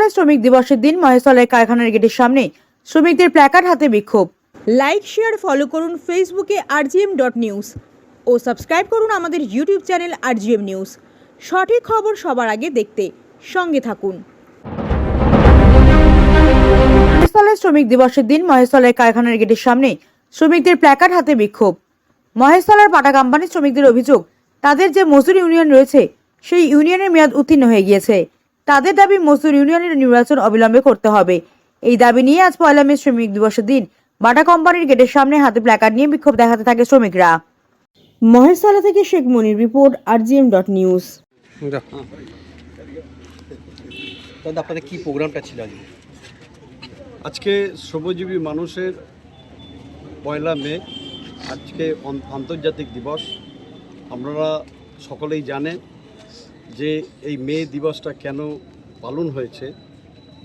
মহেশতলায় শ্রমিক দিবসের দিন মহেশতলায় কারখানার গেটের সামনে শ্রমিকদের প্ল্যাকার্ড হাতে বিক্ষোভ। লাইক শেয়ার ফলো করুন ফেসবুকে rgm.news ও সাবস্ক্রাইব করুন আমাদের ইউটিউব চ্যানেল rgm নিউজ। সঠিক খবর সবার আগে দেখতে সঙ্গে থাকুন। মহেশতলায় শ্রমিক দিবসের দিন মহেশতলায় কারখানার গেটের সামনে শ্রমিকদের প্ল্যাকার্ড হাতে বিক্ষোভ। মহেশতলার পাটা কোম্পানির শ্রমিকদের অভিযোগ, তাদের যে মজদুর ইউনিয়ন রয়েছে সেই ইউনিয়নের মেয়াদ উত্তীর্ণ হয়ে গিয়েছে। তাদের দাবি মজদুর ইউনিয়নের নির্বাচন অবিলম্বে করতে হবে। এই দাবি নিয়ে আজ 1 মে শ্রমিক দিবসের দিন বাটা কোম্পানির গেটের সামনে হাতে প্ল্যাকার্ড নিয়ে বিক্ষোভ দেখাতে থাকে শ্রমিকরা। মহেশতলা থেকে শেখ মনির রিপোর্ট rgm.news। দাদা, আপনাদের কি প্রোগ্রামটা ছিল আজকে? আজকে শ্রমজীবী মানুষের 1 মে আজকে আন্তর্জাতিক দিবস। আপনারা সকলেই জানেন যে এই মে দিবসটা কেন পালন হয়েছে।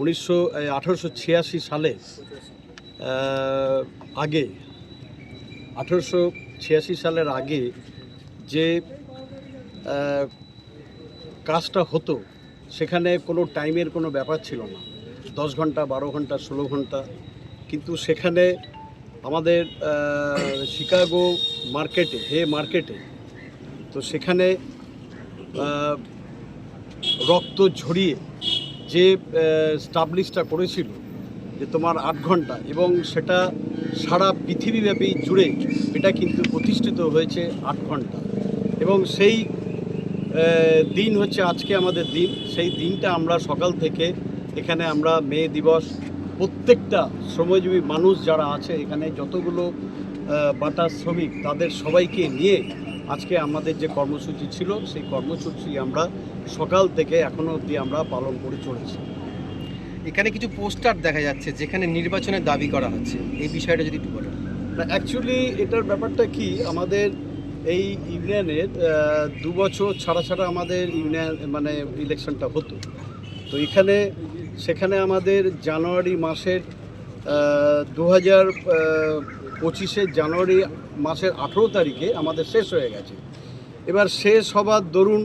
1886 সালে আগে 1886 সালের আগে যে কাজটা হতো সেখানে কোনো টাইমের কোনো ব্যাপার ছিল না, 10 ঘন্টা 12 ঘন্টা 16 ঘন্টা। কিন্তু সেখানে আমাদের শিকাগো মার্কেটে তো সেখানে রক্ত ঝরিয়ে যে স্টাবলিশটা করেছিল যে তোমার 8 ঘন্টা, এবং সেটা সারা পৃথিবীব্যাপী জুড়ে এটা কিন্তু প্রতিষ্ঠিত হয়েছে 8 ঘন্টা। এবং সেই দিন হচ্ছে আজকে আমাদের দিন। সেই দিনটা আমরা সকাল থেকে এখানে আমরা মে দিবস প্রত্যেকটা শ্রমজীবী মানুষ যারা আছে এখানে যতগুলো বাটা শ্রমিক তাদের সবাইকে নিয়ে আজকে আমাদের যে কর্মসূচি ছিল সেই কর্মসূচি আমরা সকাল থেকে এখনো অবধি আমরা পালন করে চলেছি। এখানে কিছু পোস্টার দেখা যাচ্ছে যেখানে নির্বাচনের দাবি করা হচ্ছে, এই বিষয়টা যদি একটু বলেন। না, অ্যাকচুয়ালি এটার ব্যাপারটা কি, আমাদের এই ইউনিয়নের 2 বছর ছাড়া আমাদের ইউনিয়ন মানে ইলেকশনটা হতো। তো সেখানে আমাদের জানুয়ারি মাসের 2025 জানুয়ারি মাসের 18 তারিখে আমাদের শেষ হয়ে গেছে। এবার শেষ হবার দরুন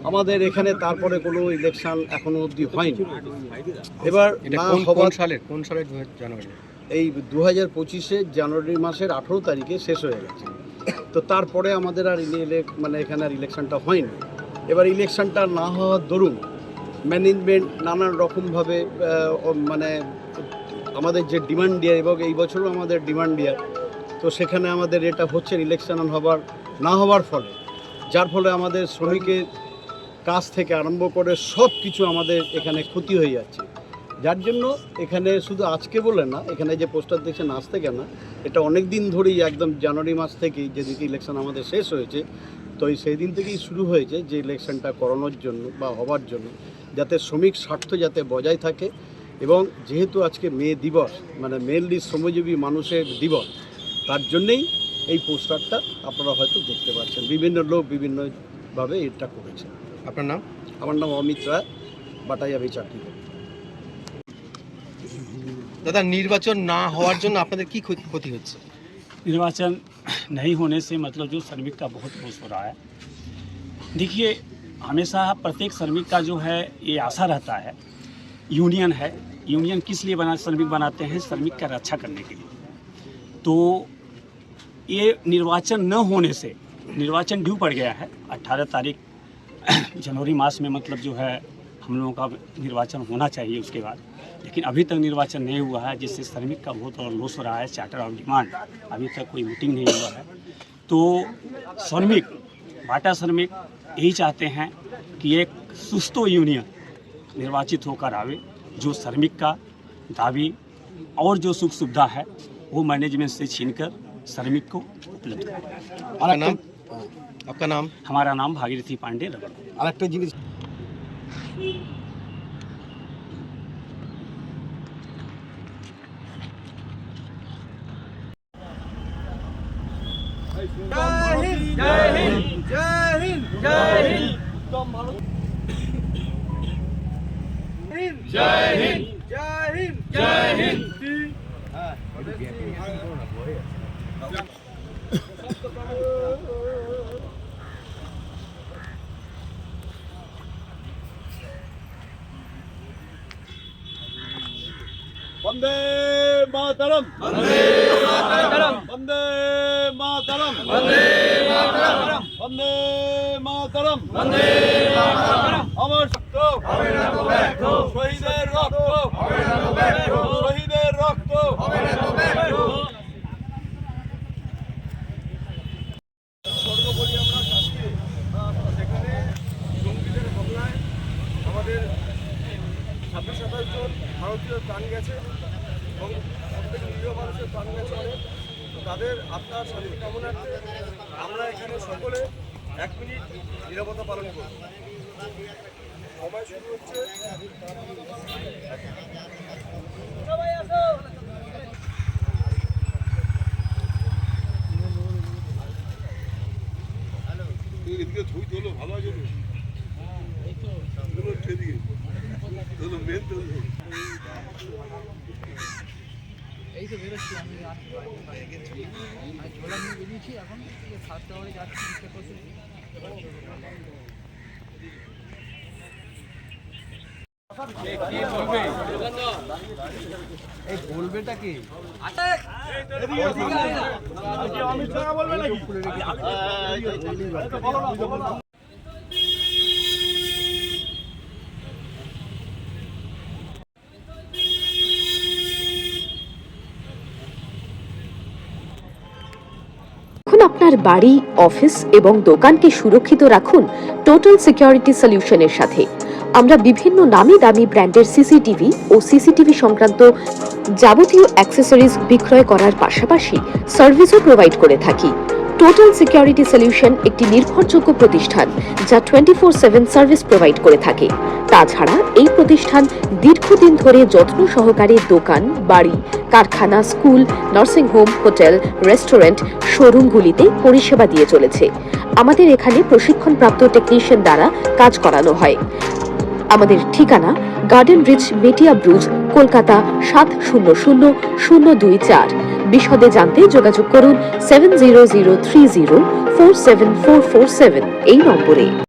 আমাদের এখানে তারপরে কোনো ইলেকশন এখনো অবধি হয়নি। এবার কোন সালের জানুয়ারি? এই 2025 জানুয়ারি মাসের 18 তারিখে শেষ হয়ে গেছে। তো তারপরে আমাদের আর মানে এখানে আর ইলেকশনটা হয়নি। এবার ইলেকশনটা না হওয়ার দরুন ম্যানেজমেন্ট নানান রকমভাবে মানে আমাদের যে ডিমান্ড দেয়, এবং এই বছরও আমাদের ডিমান্ড দেয়, তো সেখানে আমাদের এটা হচ্ছে ইলেকশন না হওয়ার ফলে, যার ফলে আমাদের শ্রমিকের কাজ থেকে আরম্ভ করে সব কিছু আমাদের এখানে ক্ষতি হয়ে যাচ্ছে। যার জন্য এখানে শুধু আজকে বলে না, এখানে যে পোস্টার দেখছেন আজ থেকে না, এটা অনেক দিন ধরেই একদম জানুয়ারি মাস থেকেই যেদিকে ইলেকশন আমাদের শেষ হয়েছে, তো সেই দিন থেকেই শুরু হয়েছে যে ইলেকশনটা করানোর জন্য বা হবার জন্য, যাতে শ্রমিক স্বার্থ যাতে বজায় থাকে। এবং যেহেতু আজকে মে দিবস মানে মেনলি শ্রমজীবী মানুষের দিবস, তার জন্যেই এই পোস্টারটা আপনারা হয়তো দেখতে পাচ্ছেন। বিভিন্ন লোক বিভিন্নভাবে এটা করেছে। আপনার নাম? আমার নাম অমিত রায়, বাটাই আমি চাকরি করি। দাদা, নির্বাচন না হওয়ার জন্য আপনাদের কি ক্ষতি হচ্ছে? निर्वाचन नहीं होने से मतलब जो श्रमिक का बहुत लॉस हो रहा है। देखिए, हमेशा प्रत्येक श्रमिक का जो है ये आशा रहता है, यूनियन किस लिए श्रमिक बनाते हैं? श्रमिक का रक्षा करने के लिए। तो ये निर्वाचन न होने से निर्वाचन ड्यू पड़ गया है। 18 तारीख जनवरी मास में मतलब जो है हम लोगों का निर्वाचन होना चाहिए उसके बाद, लेकिन अभी तक निर्वाचन नहीं हुआ है, जिससे श्रमिक का बहुत लॉस हो रहा है। चार्टर ऑफ डिमांड अभी तक कोई मीटिंग नहीं हुआ है। तो बाटा श्रमिक यही चाहते हैं कि एक सुस्तो यूनियन निर्वाचित होकर आवे, जो श्रमिक का दावी और जो सुख सुविधा है वो मैनेजमेंट से छीनकर श्रमिक को उपलब्ध करे। आपका नाम? हमारा नाम भागीरथी पांडे रबर। আরেকটা জিনিস, वंदे मातरम, वंदे मातरम, वंदे मातरम, वंदे मातरम, वंदे मातरम, वंदे मातरम। अमर रक्त হবে না তো ব্যর্থ, শহীদের রক্ত হবে না তো ব্যর্থ, শহীদের রক্ত হবে না তো ব্যর্থ। সর্বোপরি আমরা আজকে যেখানে জঙ্গিদের হামলায় আমাদের 26-27 জন ভারতীয় প্রাণ গেছে এবং প্রত্যেক নিরীহ মানুষের প্রাণ গেছে অনেক, তাদের আত্মার শান্তি কামনার্থে আমরা এখানে সকলে 1 মিনিট নীরবতা পালন করব। সময় শুরু হচ্ছে। এদিকে ছবি তোলো, ভালো আছে এদিকে তোলো, মেন তোলো। এই তো বেরোচ্ছি আমি ঝোলা নিয়ে বেরিয়েছি, এখন ফার্স্ট আওয়ারে যাচ্ছি। এই বলবেটা কি? অমিত শাহ বলবে নাকি? এখন আপনার বাড়ি, অফিস এবং দোকানকে সুরক্ষিত রাখুন টোটাল সিকিউরিটি সলিউশনের সাথে। আমরা বিভিন্ন নামি দামি ব্র্যান্ডের সিসিটিভি ও সিসিটিভি সংক্রান্ত যাবতীয় অ্যাক্সেসরিজ বিক্রয় করার পাশাপাশি সার্ভিসও প্রোভাইড করে থাকি। টোটাল সিকিউরিটি সলিউশন একটি নির্ভরযোগ্য প্রতিষ্ঠান যা 24/7 সার্ভিস প্রোভাইড করে থাকে। তাছাড়া এই প্রতিষ্ঠান দীর্ঘদিন ধরে যত্ন সহকারে দোকান, বাড়ি, কারখানা, school, nursing home, hotel, restaurant, শোরুমগুলিতে পরিষেবা দিয়ে চলেছে। আমাদের এখানে প্রশিক্ষণপ্রাপ্ত টেকনিশিয়ান দ্বারা কাজ করানো হয়। আমাদের ঠিকানা গার্ডেন রিচ, মেটিয়া ব্রুজ, কলকাতা 700024। বিশদে জানতে যোগাযোগ করুন 7003047447 এই নম্বরে।